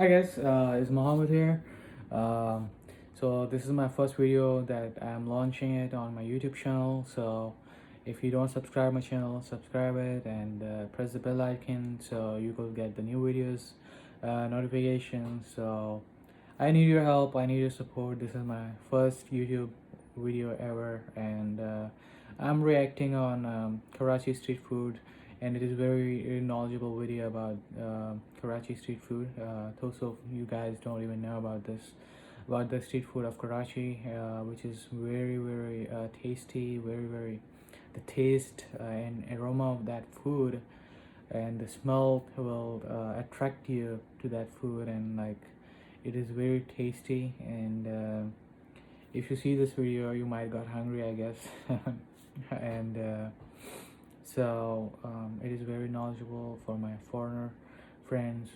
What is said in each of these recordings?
Hi guys, it's Mohammed here. So this is my first video that I'm launching it on my YouTube channel. So if you don't subscribe my channel, subscribe it and press the bell icon so you will get the new videos notifications. So I need your help. I need your support. This is my first YouTube video ever, and I'm reacting on Karachi street food, and it is very knowledgeable video about Karachi street food. Those of you guys don't even know about the street food of Karachi, which is very tasty, very the taste and aroma of that food and the smell will attract you to that food, and like it is very tasty. And if you see this video you might got hungry, I guess. And it is very knowledgeable for my foreigner friends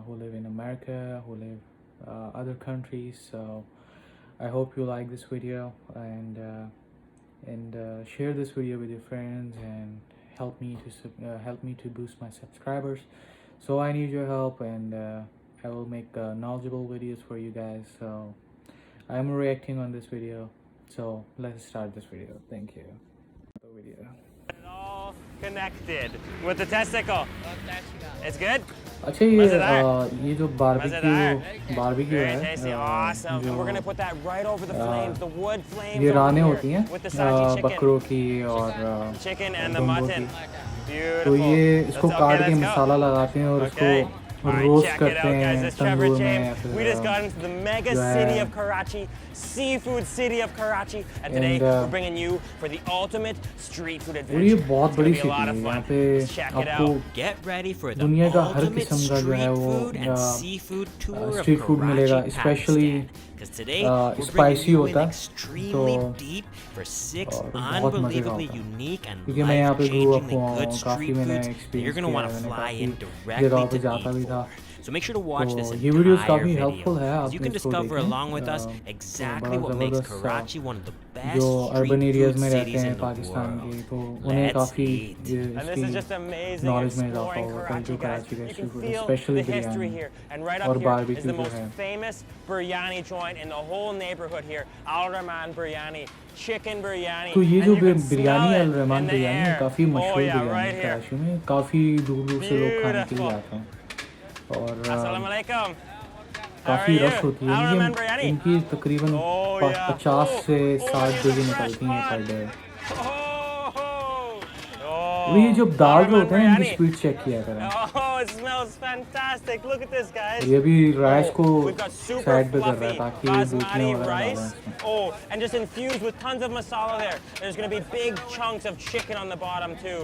who live in America, who live other countries. So I hope you like this video, and share this video with your friends and help me to boost my subscribers. So I need your help, and I will make knowledgeable videos for you guys. So I'm reacting on this video, so let's start this video. Thank you. The video. It all connected with the testicle. It's good? अच्छा ये जो barbecue Very है tasty. Awesome. And we're going to put that right over the flames, the wood flames. ये over रानें here होती हैं with the saji बकरों chicken. की और Chicken and the दुम्बों mutton. की। Beautiful. तो ये इसको Okay, काट के let's go. मसाला लगाते हैं और Okay. इसको All right, roast check it करते out, guys. हैं It's Trevor तंदूर में या James. फिर We just got into the mega जो है city of Karachi, seafood city of Karachi, and today we're bringing you for the ultimate street food और adventure. ये बहुत It's बड़ी gonna be a city lot है of यहाँ fun. पे Let's check it आपको out. Get ready for the दुनिया का हर ultimate किस्म का जो है street वो food and seafood tour of street food मिलेगा, Karachi, specially Pakistan. Because today we're spicy bringing you होता in है extremely तो deep for 6 और बहुत मज़ेदार unbelievably होता है unique and क्योंकि मैं यहाँ पे ग्रो अप life-changingly हुआ good हूँ, काफ़ी street मैंने foods that you're experience going to किया want है, to मैंने fly काफ़ी in जगहों directly पे to जाता भी eat था। for. So make sure to watch this तो ये वीडियोस entire काफ़ी हेल्पफुल video. है, As आप you can इसको discover देखें। along with us तो exactly बड़ा what makes ज़बरदस्त Karachi one of the best जो अर्बन street एरियाज food में रहते cities हैं in the पाकिस्तान के, world. तो उन्हें Let's काफ़ी eat. And this is just amazing. Knowledge में इजाफा Exploring होगा Karachi, जो guys. कराची का You स्ट्रीट can फूड है, feel specially the history biryani here. And right और up here is barbecue the जो most है। famous biryani joint in the whole neighborhood here. Al Rahman Biryani, chicken biryani. तो ये And जो you can biryani smell Al it Rahman in the biryani है air. काफ़ी Oh मशहूर yeah, biryani right है here. Karachi में, काफ़ी दूर से लोग खाने के लिए Beautiful. आते हैं और Assalamu alaikum. How are काफ़ी you? रश होती है। Al Rahman ये Biryani. इनकी तकरीबन Oh, yeah. 50 से Oh, 60 here's जगह the fresh निकलती हैं पर bun. डे। Oh, और ये जो दाल Al Rahman होते हैं इनकी Biryani. स्पीड चेक किया करें। Oh, it smells fantastic. Look at this, guys. ये भी राइस को We've got super साइड पे कर रहा है fluffy ताकि basmati बोटियां वगैरह ना rice. डालें इसमें। Oh, and just infused with tons of masala there. There's going to be big chunks of chicken on the bottom too.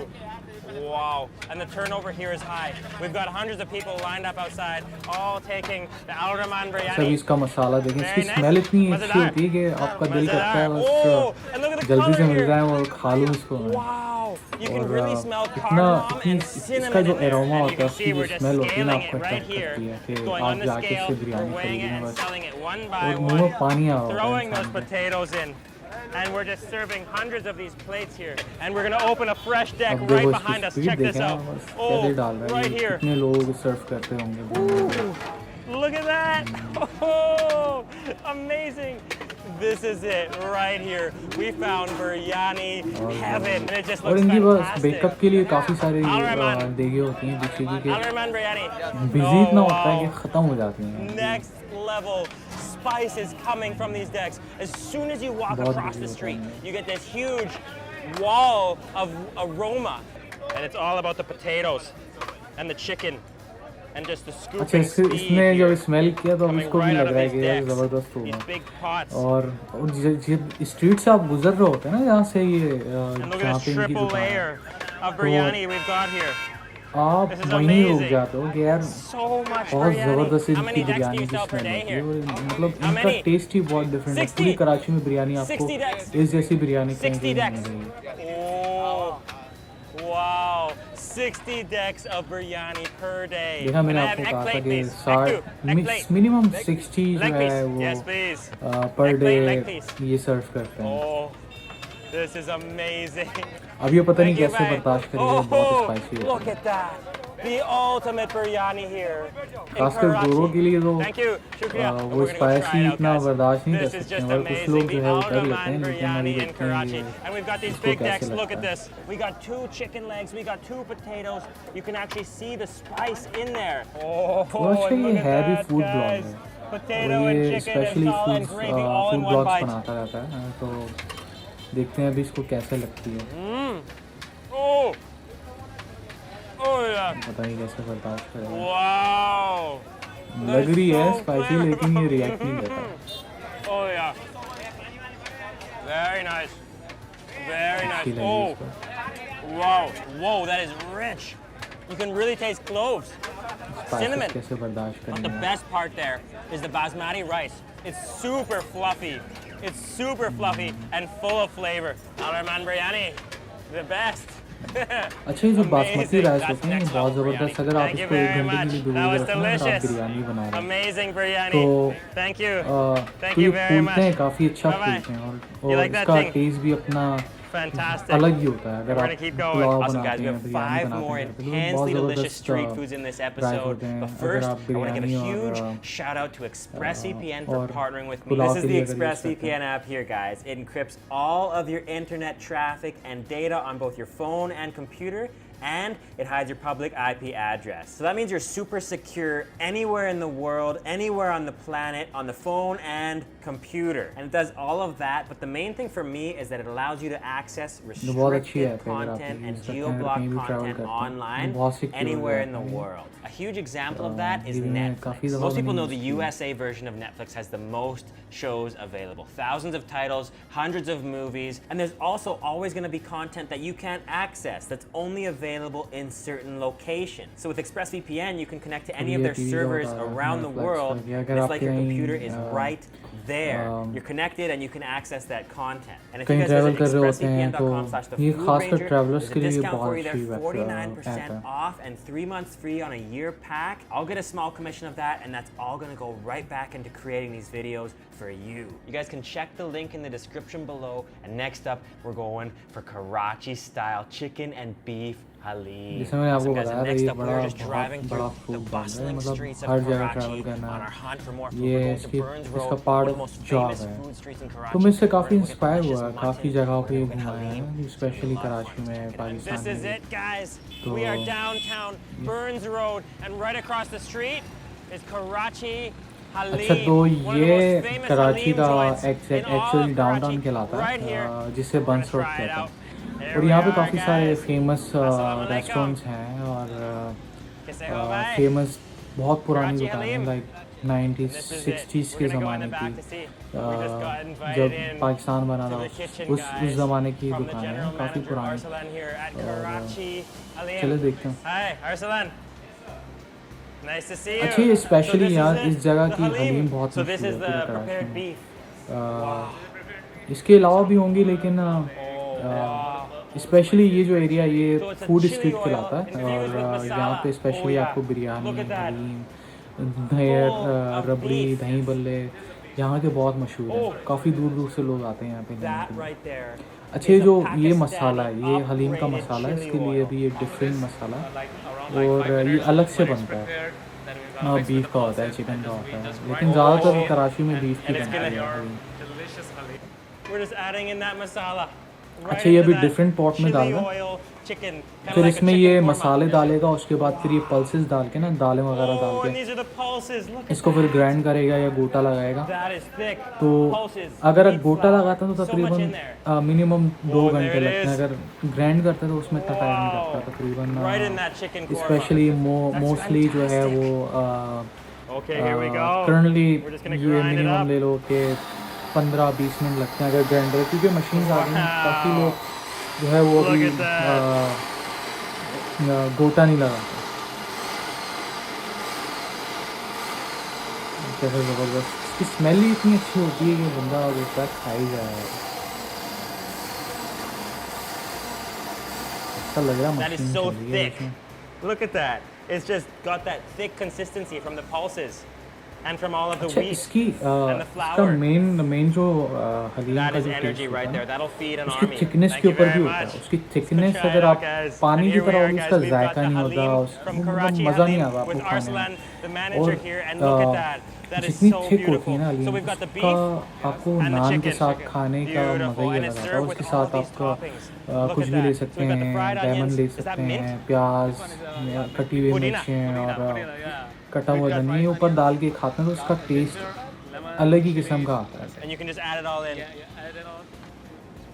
Wow. And the turnover here is high. We've got hundreds of people lined up outside, all taking the Al Rahman सभी biryani. इसका मसाला देखें, इसकी Very nice. Smell इतनी अच्छी मज़ेदार। होती है कि आपका दिल मज़ेदार। करता है Oh, बस and look at the जल्दी से color मिल here. जाए और खा लूँ इसको मैं। Wow. You can और really smell इतना cardamom and इसका cinnamon जो in there. Aroma And you होता है, can see उसकी जो we're just स्मेल होती है ना scaling आपको it right अट्रैक्ट here. करती है कि Going आप on the जाके scale, इससे we're बिरयानी weighing खरीदें it and बस selling it one by और मुंह में one. पानी आ रहा होता है Throwing those इंसान के। potatoes in. And we're just serving hundreds of these plates here. And we're going to open a fresh deck अब right देखो behind इसकी us. स्पीड Check this देखें out. बस Oh, कैसे डाल रहा है, right ये here. कितने लोग सर्व करते होंगे। Ooh, look at that. Oh, amazing. This is it right here. We found biryani heaven. And it just और looks इनकी बस fantastic. बैकअप के लिए काफ़ी सारी Al Rahman. देगे होती हैं जिससे कि Al Rahman biryani. बिजी इतना Oh, होता है कि wow. ख़त्म हो जाती हैं। Next level spice is coming from these decks. As soon as you walk बहुत across busy the होता street, है। you get this huge wall of aroma. And it's all about the potatoes and the chicken and just the अच्छा scooping speed इसने जब here. Smell किया तो Coming इसको भी right out लग of रहा है these कि यार decks, ज़बरदस्त these होगा। big pots. और जब स्ट्रीट से आप गुजर रहे होते हैं ना जहाँ से ये And look जहाँ at पे this इनकी triple दुकान है, layer of biryani we've got here. आप This is वहीं रुक amazing. जाते हो कि यार So much बहुत biryani. ज़बरदस्त How इनकी many decks do biryani you की sell per स्मेल day होती है here? और मतलब How इनका many? टेस्ट ही बहुत डिफरेंट है। 60? पूरी कराची में बिरयानी 60 आपको decks. इस जैसी बिरयानी कहीं 60 नहीं decks. मिलेगी। Oh, wow. 60 decks of biryani per day. देखा मैंने Can I have आपको egg कहा था plate, कि please? Egg two, egg plate. Minimum 60 जो Leg है piece. Yes, वो please. पर Leg day plate, leg piece. ये सर्व करते हैं। Oh, this is amazing. अब ये पता नहीं Thank you, कैसे bye. बर्दाश्त करेंगे, बहुत Oh, स्पाइसी look है। at that. the ultimate biryani here in खासकर गोरों के Karachi. लिए तो Thank you, shukriya. And वो we're gonna go try spicy it out, इतना guys. बर्दाश्त नहीं कर This is सकते just हैं और कुछ लोग amazing. जो The है वो कर लेते Alraman हैं, लेकिन अभी biryani in देखते हैं Karachi. ये And we've got these इसको big कैसे decks. Look लगता at है। this. We got 2 chicken legs. We got 2 potatoes. You can actually see the spice in there. Oh, और अच्छा and ये look at है भी that, फूड guys. ब्लॉगर है Potato और and ये chicken and specially salt and gravy all in food one blogs bite. बनाता रहता है, तो देखते हैं अभी इसको कैसे लगती है। Oh, oh yeah. पता नहीं कैसे बर्दाश्त करेगा। Wow. लग रही है so स्पाइसी, लेकिन ये रिएक्ट नहीं करता। Oh yeah. Very nice. Very nice. अच्छी लगी Oh, इसको। wow. Whoa, that is rich. You can really taste cloves. Cinnamon. कैसे बर्दाश्त But the करेंगे। best part there is the basmati rice. It's super fluffy. It's super fluffy and full of flavor. Alraman biryani, the best. अच्छा, ये जो basmati rice होते हैं ये बहुत ज़बरदस्त, अगर आप Thank you इसको 1 very घंटे के much. लिए That भिगो के was रखें ना, अगर आप delicious. बिरयानी बना रहे हैं Amazing biryani. तो Thank you. Thank तो you ये very फूलते हैं, much. काफ़ी अच्छा Bye-bye. फूलते हैं You और like that इसका thing? टेस्ट भी अपना Fantastic. अलग ही होता है। अगर We're आप gonna keep going. Pulao Awesome, बनाते guys. We हैं, have बिरयानी 5 बनाते more हैं, तो बहुत intensely delicious ज़बरदस्त street foods in this rice episode. होते हैं। But अगर first, आप I want to give a biryani huge और shout out to ExpressVPN for और partnering with me. Pulao This is के the लिए अगर यूज़ करते ExpressVPN हैं। app here, guys. It encrypts all of your internet traffic and data on both your phone and computer, and it hides your public IP address. So that means you're super secure anywhere in the world, anywhere on the planet, on the phone and computer. And it does all of that, but the main thing for me is that it allows you to access बहुत अच्छी restricted app है, अगर आप content and use करते हैं, अगर geo-block कहीं भी ट्रैवल content करते हैं, online बहुत secure anywhere है in the ये। world. A huge example of that is ये भी मैं काफ़ी Netflix. दफ़ा Most people मैंने know the यूज़ किया है। USA version of Netflix has the most shows available. Thousands of titles, hundreds of movies, and there's also always going to be content that you can't access that's only available in certain locations. So with ExpressVPN, you can connect to any of ये their TV का servers बता रहा हूँ, around the Netflix world, का, कि and अगर it's आप like your कहीं, computer is right there. You're connected and you can access that content. And if you कहीं guys ट्रैवल visit कर रहे होते हैं तो ये खासकर expressvpn.com/thefoodbranger, ट्रैवलर्स there's a के लिए discount for बहुत you there, अच्छी ऐप 49% है। off and 3 months free on a year pack. I'll get a small commission of that, and that's all gonna go right back into creating these videos for you. You guys can check the link in the description below. And next up, we're going for Karachi style chicken and beef halim. जैसे मैंने आपको Awesome, guys. बताया And था, next ये up, we बड़ा were just बहुत driving बड़ा through food the brand है, bustling मतलब streets हर of जगह Karachi ट्रैवल करना on our hunt for more food. ये We're going to इसकी Burns इसका Road, part one of the most of job famous है। food streets in Karachi. तो मैं इससे काफ़ी We're gonna get inspire delicious हुआ, mutton, काफ़ी जगहों we're पे gonna get घुमाया halim, है, स्पेशली कराची में, and पाकिस्तान this is में। it, guys. तो We are downtown Burns Road, and right across the street is Karachi Halim. अच्छा, तो one of the ये most famous कराची halim का joints in all of actually downtown Karachi, कहलाता right here. है, जिसे We're buns gonna road try it कहते out. हैं। Here और we यहाँ पे are, काफ़ी सारे guys. Famous Assalamu alaikum. Restaurants हैं और Kaise ho, bhai? फेमस बहुत पुरानी Karachi दुकानें, Halim. Like 90s This is it. 60s We're के gonna go in ज़माने the back की, to see. We just got invited जब in पाकिस्तान बना to था, the kitchen, उस guys, ज़माने की from the दुकानें हैं, general काफ़ी manager पुरानी। Arsalan here at Karachi Halim. चलो देखते हैं। Hi, Arsalan. Nice to see you. अच्छा, ये स्पेशली this is यहाँ it, इस जगह the की हलीम बहुत So this मशहूर is है the पूरे कराची prepared में। beef. इसके अलावा भी होंगी, लेकिन Wow. स्पेशली ये जो एरिया, ये So it's a food chili street oil कहलाता है infused with और masala. यहाँ पे स्पेशली Oh, yeah. आपको biryani, Look at that. Haleem, Full of rabri, beef. दही बल्ले यहाँ के बहुत मशहूर हैं। Oh. काफ़ी दूर दूर से लोग आते हैं यहाँ पे लेने That के लिए। right there. अच्छा, ये is a जो ये Pakistani मसाला है, ये हलीम का upgraded मसाला है, chili इसके लिए oil. भी एक डिफरेंट मसाला है और ये अलग से बनता है। बीफ का होता है, चिकन का होता है, लेकिन ज़्यादातर कराची में बीफ की And it's बनती gonna- है haleem. We're just adding in that masala. Right अच्छा, ये into भी that डिफरेंट पॉट में chili डालना है। oil chicken, kinda फिर like a इसमें chicken ये korma. मसाले डालेगा, उसके बाद फिर ये पल्सेस डाल के ना, दालें वगैरह डाल Oh, and के these are the pulses. Look at इसको फिर that. ग्राइंड करेगा या गोटा लगाएगा। That is thick. तो Pulses, अगर wheat गोटा flour, लगाता तो so much in तकरीबन there. मिनिमम 2 Oh, there घंटे it लगते हैं, is. अगर ग्राइंड करता तो उसमें इतना टाइम नहीं Wow. लगता तकरीबन। Right in that chicken korma. Specially That's mostly जो है fantastic. वो Okay, here we go. Currently We're just gonna ये grind it मिनिमम up. ले लो कि 15-20 मिनट लगते हैं अगर ग्राइंडर, क्योंकि मशीन आ गई हैं, काफ़ी Wow. लोग जो है वो Look अभी at that. गोटा नहीं लगाते। कैसे ज़बरदस्त, इसकी स्मेल ही इतनी अच्छी होती है कि बंदा बोलता है खा ही जाएगा। ऐसा लग रहा है That is मशीन so चल रही है thick. इसमें। Look at that. It's just got that thick consistency from the pulses. and from all of the अच्छा wheat इसकी and the इसका flour. मेन जो हलीम That का is जो energy टेस्ट right होता there. है That'll feed an उसकी army. Thickness Thank के you ऊपर very भी होता है much. उसकी Let's थिकनेस try it अगर out, आप guys. पानी And की here we तरह are, होगी guys. उसका We've got जायका the नहीं होगा halim from मतलब Karachi मज़ा नहीं halim आता with आपको खाने में Arslan, the manager और here, and look at that. That is जितनी so थिक होती है beautiful. ना So haleem we've got the उसका beef आपको and the नान के chicken. साथ खाने का मज़ा Beautiful. ही And अलग it's आता है served उसके with all साथ these आप toppings. Look कुछ at भी ले that. So सकते we've got the हैं fried लेमन onions. ले Is that सकते mint? हैं प्याज या कटी हुई Pudina. मिर्चें और कटा हुआ धनिया ऊपर डाल के खाते हैं तो उसका टेस्ट अलग ही किस्म का आता है And you can just add it all in.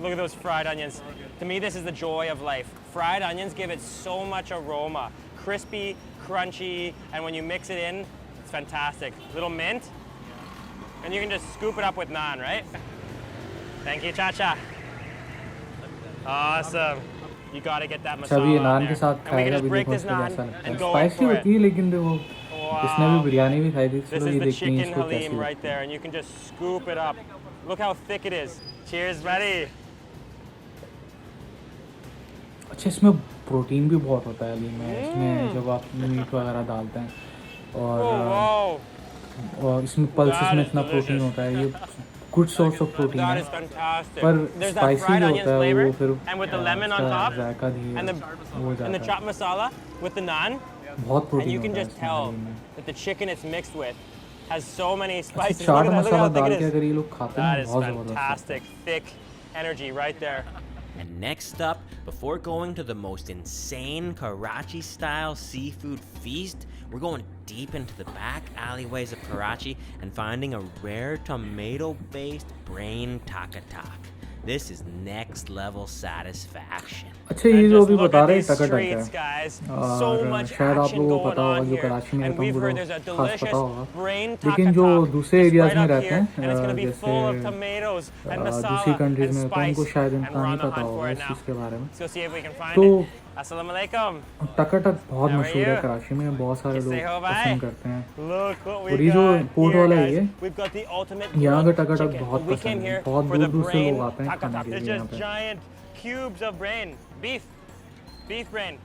Look at those fried onions. To me, this is the joy of life. Fried onions give it so much aroma. Crispy, crunchy, and when you mix it in, it's fantastic. Little mint, and you can just scoop it up with naan, right? Thank you, Cha-Cha. Awesome. You gotta get that अच्छा अभी ये masala on नान के there. साथ And we खाएगा can just अभी break देखो this इसको naan कैसा लगता है and go in spicy for होती it. है लेकिन देखो इसने भी Wow. बिरयानी भी खाई थी This चलो is ये the देखते हैं chicken इसको कैसी halim लगती right there, and you can just scoop it up. Look how thick it is. Cheers, buddy. अच्छा इसमें प्रोटीन भी बहुत होता है हलीम में इसमें जब आप मीट वगैरह डालते हैं Oh, wow. और इसमें पल्सेस That में is इतना प्रोटीन delicious. होता है ये good source of protein That है is fantastic. पर There's that स्पाइसी fried जो onions होता है flavor, वो फिर and with the lemon on उसका top, जायका भी and the हो and the जाता chopped masala with the naan, है बहुत and प्रोटीन you can होता है just इसमें tell हलीम में that the chicken it's mixed with has so many अच्छा spices. Chaat Look at masala how thick डाल it के is. अगर ये लोग खाते हैं That ना is बहुत ज़बरदस्त लगता है fantastic, thick energy right there. And next up, before going to the most insane Karachi style seafood feast, we're going deep into the back alleyways of Karachi and finding a rare tomato based brain taka-tak. This is next level satisfaction. अच्छा ये And जो just अभी look बता at रहे these हैं टका streets, टक guys. है So और much शायद आप action लोगों को going पता होगा on जो here. कराची में And रहता हूँ we've उनको heard there's a तो खास पता delicious होगा brain लेकिन जो taka-tak दूसरे just एरियाज right में up रहते here, हैं and it's going to be जैसे full of tomatoes and दूसरी masala कंट्रीज and में तो उनको spice. शायद And इतना we're नहीं on the पता hunt होगा for इस it चीज़ के now. बारे में Let's go see if we can find तो it. Assalamu alaikum. टकाटक बहुत How are मशहूर है you? कराची में बहुत सारे लोग Say ho, bye. पसंद करते हैं Look what और we ये जो got पोर्ट here, वाला है guys. ये We've got the ultimate यहाँ का grilled टकाटक chicken. बहुत But we came पसंद है here बहुत for दूर the दूर से brain लोग आते हैं खाने taka-tak. के There's लिए यहाँ just पे giant cubes of brain. Beef brain.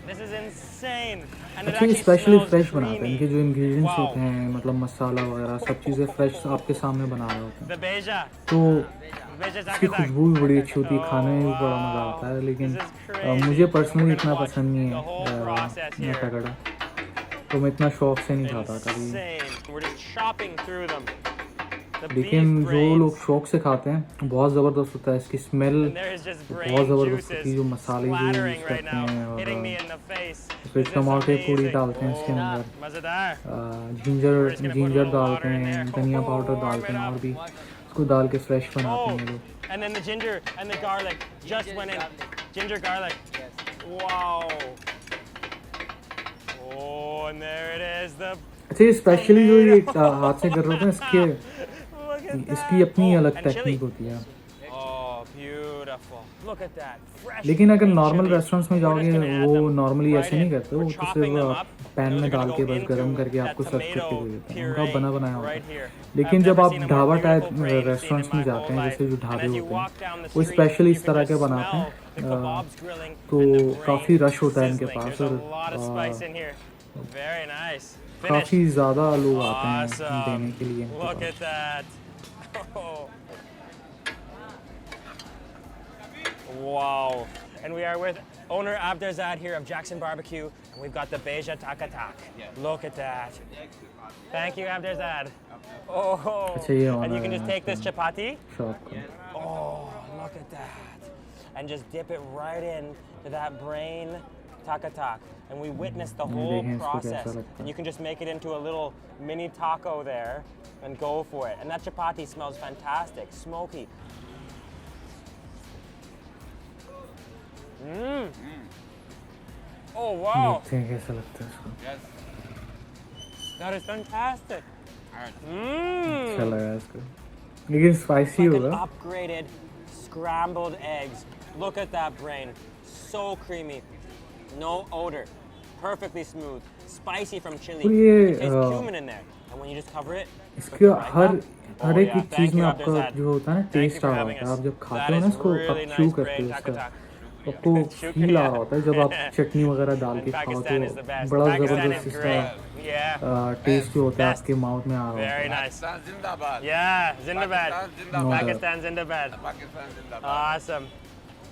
This is insane. And it अच्छा ये actually स्पेशली smells फ्रेश बनाते हैं creamy. इनके जो इंग्रेडिएंट्स Wow. होते हैं मतलब मसाला वगैरह सब चीज़ें फ्रेश आपके सामने बना रहे होते हैं The beja. तो Beja इसकी taka-tak. खुशबू भी बड़ी अच्छी होती है Oh, खाने में भी बड़ा wow. मज़ा आता है लेकिन This is crazy. मुझे पर्सनली We're इतना gonna watch पसंद नहीं the whole process है here. टकाटा तो मैं इतना शौक से नहीं खाता कभी Insane. We're just chopping through them. The लेकिन beef जो brains. लोग शौक से खाते हैं बहुत ज़बरदस्त होता है इसकी smell And there is just brain बहुत ज़बरदस्त होती है juices जो मसाले जो splattering यूज़ right करते now, हैं और hitting me in the face. फिर This is टमाटे पूड़ी amazing. डालते हैं इसके Oh, अंदर mazadar. Ginger We're just gonna put a ginger little डालते water in हैं there. धनिया Oh, पाउडर warm डालते it हैं up. और भी उसको डाल के फ्रेश बनाते Oh, हैं ये लोग and then the ginger and the garlic just went in. Ginger garlic. Wow. Oh, and there it is. The अच्छा ये स्पेशली जो ये हाथ से कर रहे होते हैं इसके look at इसकी that. अपनी Oh, अलग and chili. टेक्निक होती है Oh, beautiful. Look at that. Fresh लेकिन अगर green नॉर्मल chilies. रेस्टोरेंट्स में We're जाओगे just gonna add वो them नॉर्मली right ऐसे नहीं in. करते वो We're तो chopping them सिर्फ up. पैन Those में are gonna डाल के go बस गरम into करके that आपको सर्व करके tomato दे देते हैं puree उनका बना बनाया होता right है here. लेकिन I've जब never आप seen a more dhaba type beautiful brain seen in restaurants में my जाते whole हैं life. जैसे जो And ढाबे as you होते walk हैं down the वो street, स्पेशली you इस can तरह just के बनाते smell हैं the kebabs grilling तो and the brain काफ़ी रश होता है इनके sizzling. पास There's और a lot of spice in here. Very nice. Finished. काफ़ी ज़्यादा लोग आते हैं Awesome. देने के लिए इनके Look pass. at that. Oh. Wow. And we are with owner Abderzad here of Jackson Barbecue, and we've got the Beja Taka-Tak. Look at that. Thank you, Abderzad. Oh. अच्छा ये And you owner can just है take this chapati. Shop का Oh, look at that. And just dip it right in to that brain taka-tak. And we witness the whole देखें इसको कैसा process. लगता है। And you can just make it into a little mini taco there and go for it. And that chapati smells fantastic, smoky. Mmm. Oh, wow. देखते हैं कैसा लगता है इसको That is fantastic. अच्छा Mmm. लगा इसको लेकिन स्पाइसी Like an होगा upgraded scrambled eggs. Look at that brain. So creamy. No odor. Perfectly smooth. Spicy from chili. और ये, You can taste cumin in there. And when you just cover it, इसके right हर back. हर Oh, एक yeah. चीज़ Thank में you, आपका Abderzad. जो होता है ना Thank you टेस्ट for आ रहा having होता है us. आप जब खाते That हो ना is इसको really आप च्यू nice करते brain हो इसका taka-tak. आपको फील आ रहा होता है जब आप चटनी वगैरह डाल के खाओ Pakistan is तो the best. बड़ा Pakistan ज़बरदस्त is इसका great. Yeah. टेस्ट जो होता है Best. आपके माउथ में आ रहा होता Very है. nice. Pakistan Zindabad. Yeah, Zindabad. No doubt. Pakistan Zindabad. Pakistan Zindabad. Awesome.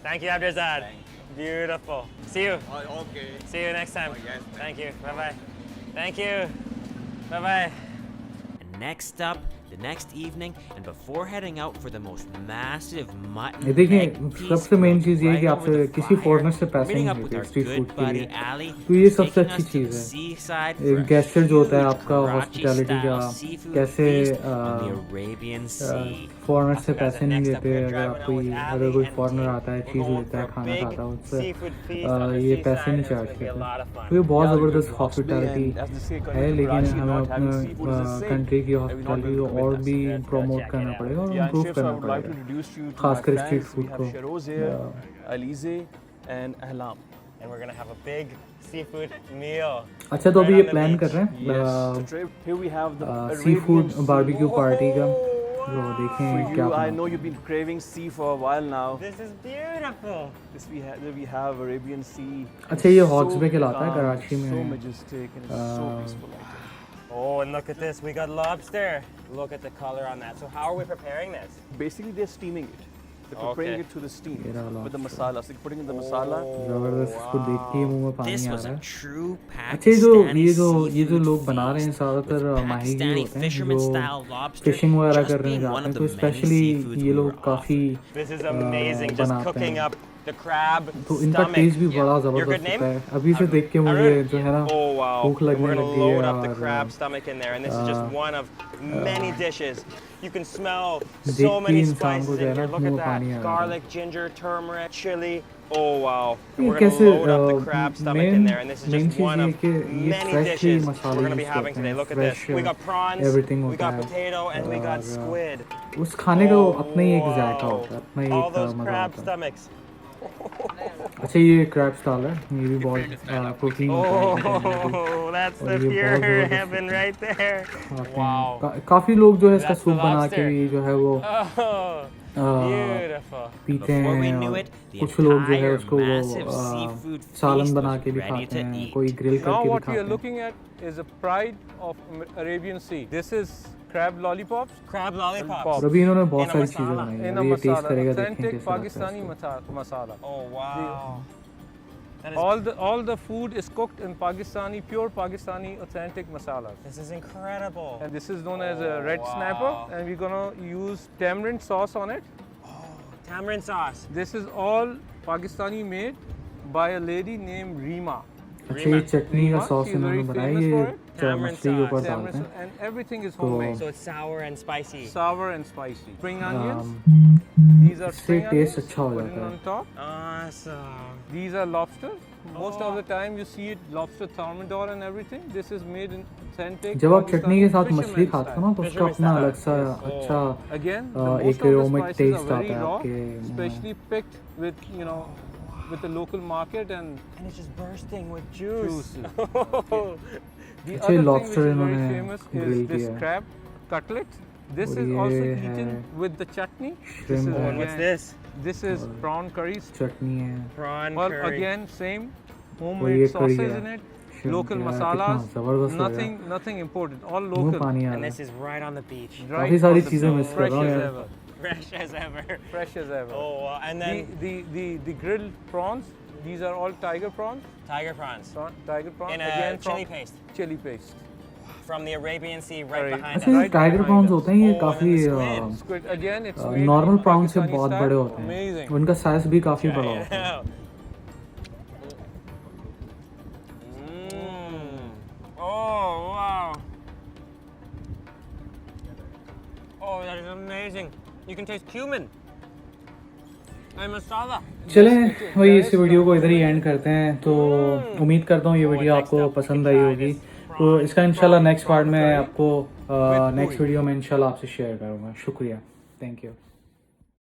Thank you, Abdrazad. Beautiful. See you. Oh, okay. See you next time. Oh, yes, Thank you. Bye bye. Thank you. Bye bye. And next up, the next evening, and before heading out for the most massive ये mutton देखिए leg piece सबसे main चीज़ ये है कि right आपसे over the किसी fire, foreigner से we're पैसे meeting नहीं up with मिलते our स्ट्रीट good फूड के buddy लिए. Ali, तो ये who's सबसे taking अच्छी us to चीज़ the है. seaside एक for a gesture जो होता है huge आपका hospitality का, Karachi-style seafood कैसे feast on the Arabian Sea. Foreigner से Guys, पैसे and नहीं next up लेते. we're अगर driving आप out कोई with Ali अगर कोई and फॉरेनर team. आता है We're चीज़ going लेता है for a खाना big खाता है उससे seafood feast on the ये seaside, पैसे नहीं and it's charge gonna be a करते. lot of fun. तो ये बहुत Yeah, ज़बरदस्त because Hawke's Bay hospitality and as they say, है, लेकिन Karachi हमें not having अपने seafood is the same. Country की And we're not hospitality going को to और commit us. भी Let's go प्रमोट check करना it out. पड़ेगा और Yeah, and improve chefs, I करना would like to पड़ेगा, introduce you to खासकर my street friends. Food We को. have Sheroz here, Alize, and Ahlam. And we're gonna have a big seafood meal. अच्छा तो right अभी on ये the plan beach. कर रहे हैं Yes. So today, here we have the sea food Arabian sea. Barbecue party का. Oh, जो wow. देखें For क्या you, I बनाते know हैं. you've been craving sea for a while now. This is beautiful. This we have Arabian Sea. अच्छा, ये It's Hawke's so Bay कहलाता है, calm, कराची में So है. majestic and it's so peaceful. out there. Oh, and look at this. We got lobster. Look at the color on that. So how are we preparing this? Basically, they're steaming it. They're preparing Okay. it to the steam ये रहा with the lobster. masala. So they're putting in the masala. जबरदस्त, इसको देख के ही मुंह में पानी This uh was रहा a है. true अच्छा, ये जो Pakistani लोग seafood बना रहे हैं feast ज़्यादातर with माहीगीर Pakistani होते हैं fisherman जो style lobster फिशिंग वगैरह just कर रहे being one जाते of हैं. तो the many स्पेशली seafoods ये we लोग were काफ़ी This is amazing. Just बनाते cooking हैं. up the crab तो इनका stomach. टेस्ट भी बड़ा Your good ज़बरदस्त name? होता है. अभी से देख के मुझे Arun? जो है ना Oh wow. भूख We're लगने gonna लग गई है. load up the और crab stomach in there, and this is just one of many dishes. You can smell देख so के many इंसान को spices जो है in ना here. Look मुंह at में that. पानी आ रहा है. Garlic, ginger, turmeric, chili. Oh wow. And ये we're gonna कैसे load up the crab stomach in there, and this is main just cheese one ये of कि ये many फ्रेशली dishes मसाले we're gonna be use having करते today. हैं. Look at this. We got prawns, everything we होता got है. potato, and we got और, squid. उस खाने का Oh, अपना ही एक जायका wow. होता है, अपना ही All एक those मज़ा crab होता है. stomachs. अच्छा, ये क्रैब स्टाल है. ये भी बहुत प्रोटीन होता है. Oh, that's और the ये बहुत pure ज़बरदस्त heaven right there. खाते हैं. Wow. काफ़ी लोग जो है इसका That's the सूप बना के lobster. भी जो है वो Oh, beautiful. पीते Before we हैं. knew और it, the कुछ लोग जो है entire उसको वो massive seafood सालन feast बना was के भी ready खाते to हैं. eat. कोई ग्रिल Now करके भी what we खाते are हैं. looking at is a pride of Arabian Sea. This is crab lollipops Crab lollipops. Pop. और अभी इन्होंने बहुत In a सारी चीज़ें masala. बनाई हैं. in a अभी ये टेस्ट masala, करेगा, देखें authentic कैसे लगता है Pakistani इसको. masala. Oh, wow. That is, All the food is cooked in Pakistani, pure Pakistani authentic masalas. this is incredible. And this is known as a Oh, red wow. snapper, and we're gonna use tamarind sauce on it. Tamarind sauce. This is all Pakistani made by a lady named Reema. अच्छा, ये चटनी का Reema, sauce she's इन्होंने very बनाया. famous ये for it. Tamarind मछली के ऊपर sauce. डालते Tamarind, हैं. and everything is So- homemade. So it's sour and spicy. Sour and spicy. Spring onions. Um, These are इससे spring टेस्ट onions. अच्छा हो Put जाता it है. on top. Awesome. These are lobsters. Most of the time you see it lobster thermidor and everything. This is made in authentic. जब आप चटनी के साथ Pakistani मछली fisherman खाते हो ना style. तो उसका Fisherman अपना style. अलग सा Yes. अच्छा Again, एक most of the aromatic spices taste are आता very है raw, आपके मुंह में. especially picked with with the local market and And it's just bursting with juice. juice. The अच्छे other thing which lobster is very इन्होंने famous grill is this किया है. crab cutlet. This और is also ये eaten है with the chutney. shrimp This is है. And what's again- this? This is prawn curry. चटनी है. Prawn Well, curry. again, same ये homemade curry sauces है. in it, Shrimp local यार, masalas, कितना ज़बरदस्त लग रहा है. nothing imported, all मुंह local. पानी आ And रहा this है. is right on the beach. Right काफ़ी सारी on the चीज़ें beach. मिस कर Fresh रहा हूँ as यार. ever. Fresh as ever. Fresh as ever. Oh, wow. And then The grilled prawns, these are all tiger prawns. tiger prawns Tiger prawns. in a again chili from paste chili paste. from the Arabian Sea right Right. behind अच्छा, us. ये Right tiger behind prawns us. होते हैं. ये Oh, काफ़ी and then the Squid, again, it's made normal in prawns से Pakistani बहुत style. बड़े होते हैं. Amazing. उनका साइज भी काफ़ी बड़ा होता है. Yeah. Mm. Oh, wow. Oh, that is amazing. You can taste cumin and masala. चलें वही इस वीडियो को इधर ही एंड करते हैं. तो उम्मीद करता हूँ ये वीडियो आपको पसंद आई होगी. तो इसका इंशाल्लाह नेक्स्ट पार्ट में आपको नेक्स्ट वीडियो में इंशाल्लाह आपसे शेयर करूँगा. शुक्रिया. Thank you.